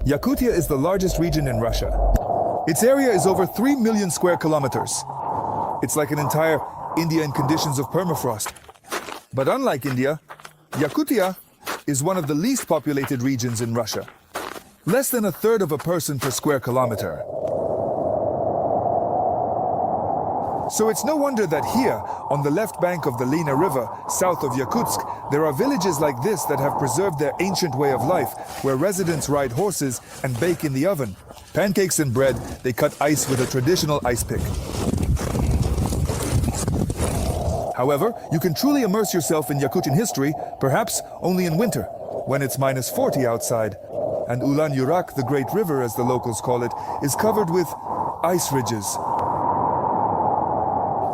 Yakutia is the largest region in Russia. Its area is over 3 million square kilometers. It's like an entire India in conditions of permafrost. But unlike India, Yakutia is one of the least populated regions in Russia. Less than a third of a person per square kilometer. So it's no wonder that here, on the left bank of the Lena River, south of Yakutsk, there are villages like this that have preserved their ancient way of life, where residents ride horses and bake in the oven. Pancakes and bread, they cut ice with a traditional ice pick. However, you can truly immerse yourself in Yakutian history, perhaps only in winter, when it's -40 outside. And Ulan-Urak, the Great River as the locals call it, is covered with ice ridges.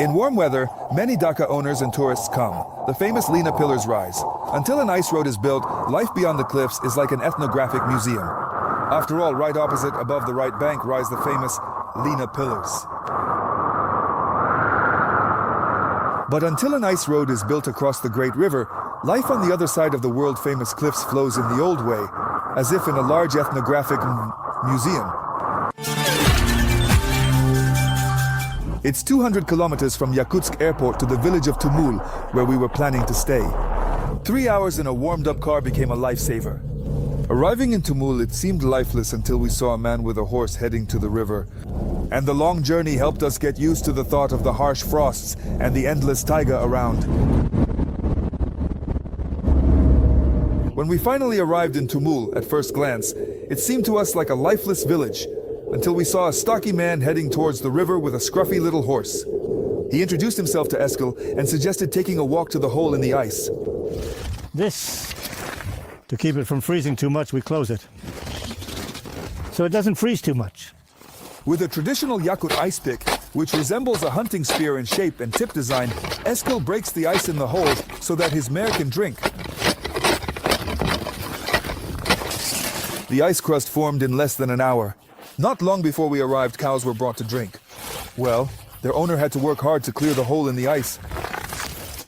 In warm weather, many Dhaka owners and tourists come. The famous Lena Pillars rise. Until an ice road is built, life beyond the cliffs is like an ethnographic museum. After all, right opposite, above the right bank, rise the famous Lena Pillars. But until an ice road is built across the Great River, life on the other side of the world-famous cliffs flows in the old way, as if in a large ethnographic museum. It's 200 kilometers from Yakutsk airport to the village of Tumul, where we were planning to stay. 3 hours in a warmed-up car became a lifesaver. Arriving in Tumul, it seemed lifeless until we saw a man with a horse heading to the river. And the long journey helped us get used to the thought of the harsh frosts and the endless taiga around. When we finally arrived in Tumul, at first glance, it seemed to us like a lifeless village, until we saw a stocky man heading towards the river with a scruffy little horse. He introduced himself to Eskil and suggested taking a walk to the hole in the ice. This, to keep it from freezing too much, we close it. So it doesn't freeze too much. With a traditional Yakut ice pick, which resembles a hunting spear in shape and tip design, Eskil breaks the ice in the hole so that his mare can drink. The ice crust formed in less than an hour. Not long before we arrived, cows were brought to drink. Well, their owner had to work hard to clear the hole in the ice.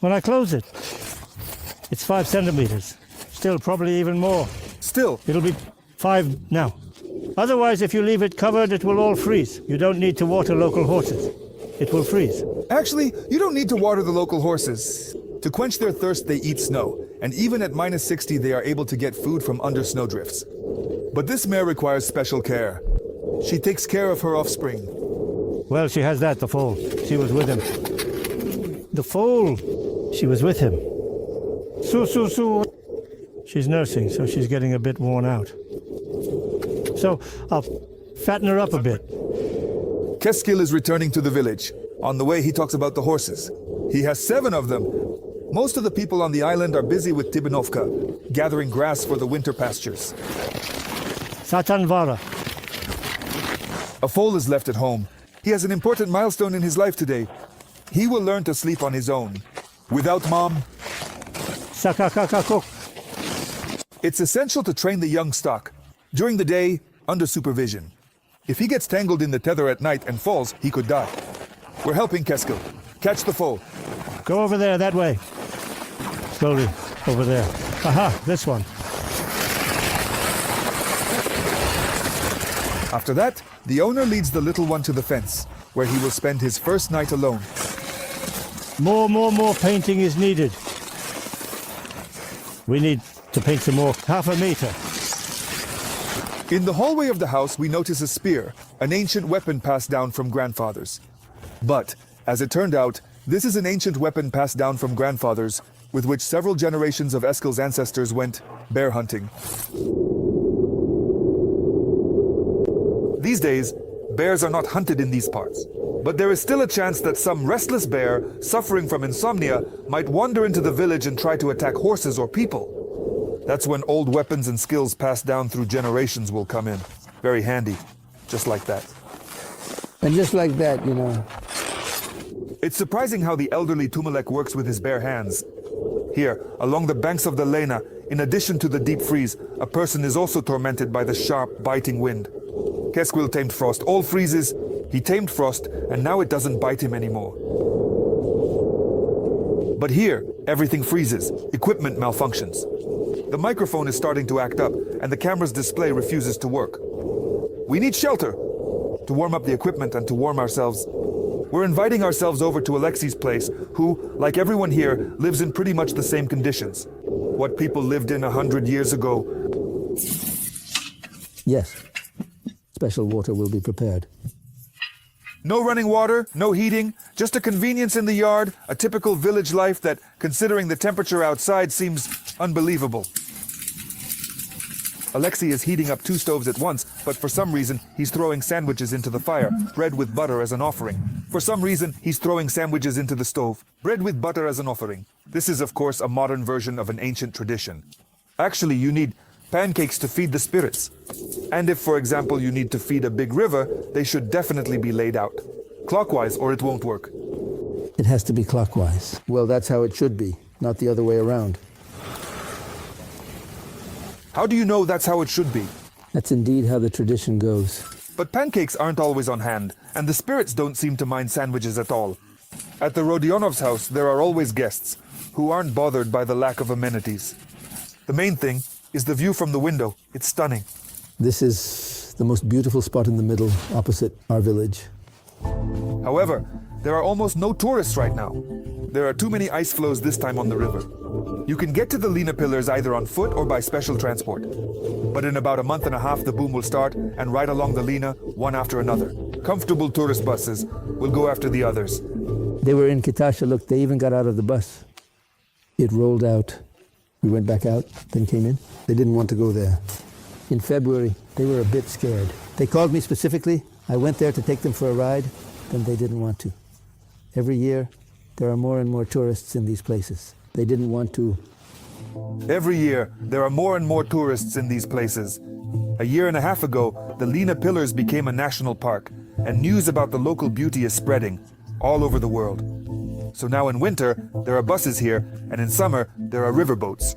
When I close it, it's 5 centimeters. Still, probably even more. Still, It'll be 5 now. Otherwise, if you leave it covered, it will all freeze. You don't need to water local horses. It will freeze. actually, you don't need to water the local horses. To quench their thirst, they eat snow. And even at -60, they are able to get food from under snowdrifts. But this mare requires special care. She takes care of her offspring. Well, she has that, the foal. She was with him. The foal! She was with him. Su. She's nursing, so she's getting a bit worn out. So I'll fatten her up a bit. Keskil is returning to the village. On the way, he talks about the horses. He has 7 of them. Most of the people on the island are busy with Tibanovka, gathering grass for the winter pastures. Satanvara. A foal is left at home. He has an important milestone in his life today. He will learn to sleep on his own. Without mom. Sakakakakok. It's essential to train the young stock. During the day, under supervision. If he gets tangled in the tether at night and falls, he could die. We're helping Keskil. Catch the foal. Go over there, that way. Slowly, over there. Aha, this one. After that, the owner leads the little one to the fence, where he will spend his first night alone. More painting is needed. We need to paint some more. 1/2 meter. In the hallway of the house, we notice a spear, an ancient weapon passed down from grandfathers. But, as it turned out, this is an ancient weapon passed down from grandfathers, with which several generations of Eskil's ancestors went bear hunting. These days, bears are not hunted in these parts. But there is still a chance that some restless bear, suffering from insomnia, might wander into the village and try to attack horses or people. That's when old weapons and skills passed down through generations will come in. Very handy. Just like that. And just like that, you know. It's surprising how the elderly Tumulek works with his bare hands. Here, along the banks of the Lena, in addition to the deep freeze, a person is also tormented by the sharp, biting wind. Keskil tamed frost. All freezes, he tamed frost, and now it doesn't bite him anymore. But here, everything freezes. Equipment malfunctions. The microphone is starting to act up, and the camera's display refuses to work. We need shelter to warm up the equipment and to warm ourselves. We're inviting ourselves over to Alexei's place, who, like everyone here, lives in pretty much the same conditions. What people lived in 100 years ago. Yes. Special water will be prepared. No running water, no heating, just a convenience in the yard, a typical village life that, considering the temperature outside, seems unbelievable. Alexei is heating up 2 stoves at once, but for some reason, he's throwing sandwiches into the fire, bread with butter as an offering. For some reason, he's throwing sandwiches into the stove, bread with butter as an offering. This is, of course, a modern version of an ancient tradition. Actually, you need pancakes to feed the spirits. And if, for example, you need to feed a big river, they should definitely be laid out. Clockwise, or it won't work. It has to be clockwise. Well, that's how it should be, not the other way around. How do you know that's how it should be? That's indeed how the tradition goes. But pancakes aren't always on hand, and the spirits don't seem to mind sandwiches at all. At the Rodionovs' house, there are always guests, who aren't bothered by the lack of amenities. The main thing is the view from the window. It's stunning. This is the most beautiful spot in the middle, opposite our village. However, there are almost no tourists right now. There are too many ice floes this time on the river. You can get to the Lena Pillars either on foot or by special transport. But in about a month and a half, the boom will start, and right along the Lena, one after another. Comfortable tourist buses will go after the others. They were in Kitasha, look, they even got out of the bus. It rolled out. We went back out, then came in. They didn't want to go there. In February, they were a bit scared. They called me specifically. I went there to take them for a ride, then they didn't want to. Every year, there are more and more tourists in these places. They didn't want to. Every year, there are more and more tourists in these places. A year and a half ago, the Lena Pillars became a national park, and news about the local beauty is spreading all over the world. So now in winter, there are buses here, and in summer, there are riverboats.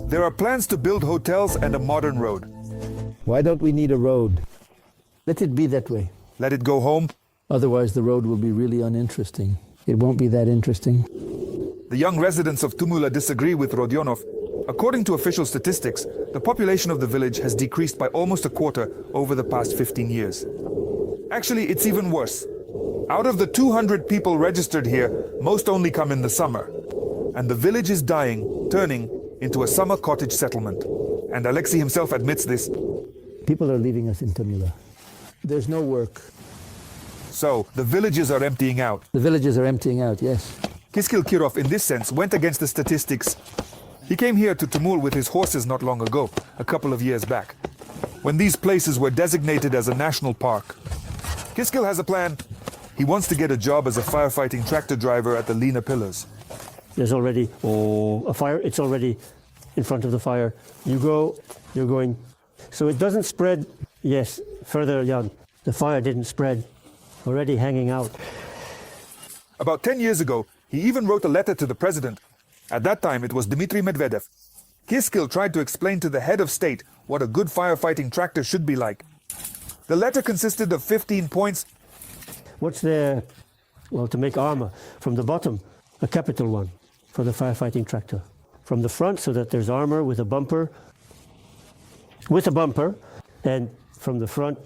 There are plans to build hotels and a modern road. Why don't we need a road? Let it be that way. Let it go home. Otherwise, the road will be really uninteresting. It won't be that interesting. The young residents of Tumul disagree with Rodionov. According to official statistics, the population of the village has decreased by almost a quarter over the past 15 years. Actually, it's even worse. Out of the 200 people registered here, most only come in the summer. And the village is dying, turning into a summer cottage settlement. And Alexei himself admits this. People are leaving us in Tumula. There's no work. So, the villages are emptying out. The villages are emptying out, yes. Kiskil Kirov, in this sense, went against the statistics. He came here to Tumul with his horses not long ago, a couple of years back, when these places were designated as a national park. Kiskil has a plan. He wants to get a job as a firefighting tractor driver at the Lena Pillars. There's already a fire. It's already in front of the fire. You go, you're going. So it doesn't spread. Yes, further down. The fire didn't spread. Already hanging out. About 10 years ago, he even wrote a letter to the president. At that time, it was Dmitry Medvedev. Kiskil tried to explain to the head of state what a good firefighting tractor should be like. The letter consisted of 15 points. What's there? Well, to make armor. From the bottom, a capital one for the firefighting tractor. From the front, so that there's armor with a bumper. And from the front,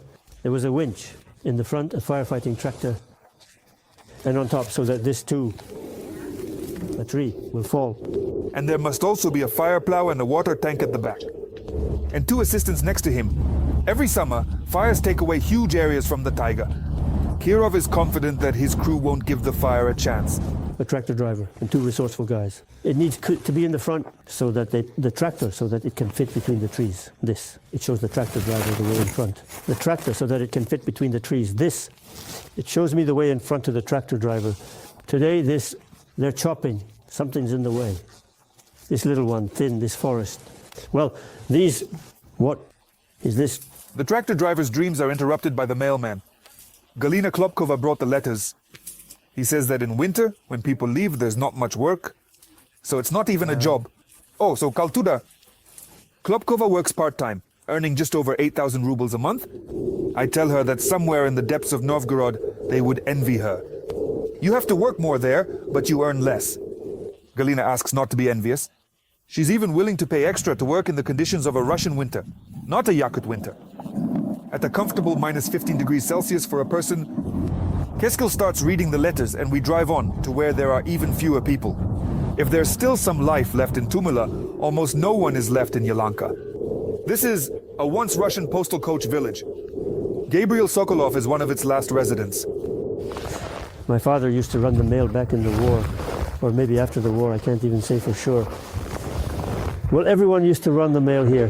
there was a winch in the front, a firefighting tractor. And on top, so that this too, a tree, will fall. And there must also be a fire plow and a water tank at the back. And 2 assistants next to him. Every summer, fires take away huge areas from the taiga. Kirov is confident that his crew won't give the fire a chance. A tractor driver and 2 resourceful guys. It needs to be in the front so that the tractor, so that it can fit between the trees. This, it shows the tractor driver the way in front. The tractor, so that it can fit between the trees. This, it shows me the way in front of the tractor driver. Today, they're chopping. Something's in the way. This little one, thin, this forest. Well, what is this? The tractor driver's dreams are interrupted by the mailman. Galina Klopkova brought the letters. He says that in winter, when people leave, there's not much work. So it's not even a job. Oh, so Kaltuda. Klopkova works part-time, earning just over 8,000 rubles a month. I tell her that somewhere in the depths of Novgorod, they would envy her. You have to work more there, but you earn less. Galina asks not to be envious. She's even willing to pay extra to work in the conditions of a Russian winter, not a Yakut winter. At a comfortable minus 15 degrees Celsius for a person, Keskil starts reading the letters and we drive on to where there are even fewer people. If there's still some life left in Tumula, almost no one is left in Yalanka. This is a once Russian postal coach village. Gabriel Sokolov is one of its last residents. My father used to run the mail back in the war, or maybe after the war, I can't even say for sure. Well, everyone used to run the mail here.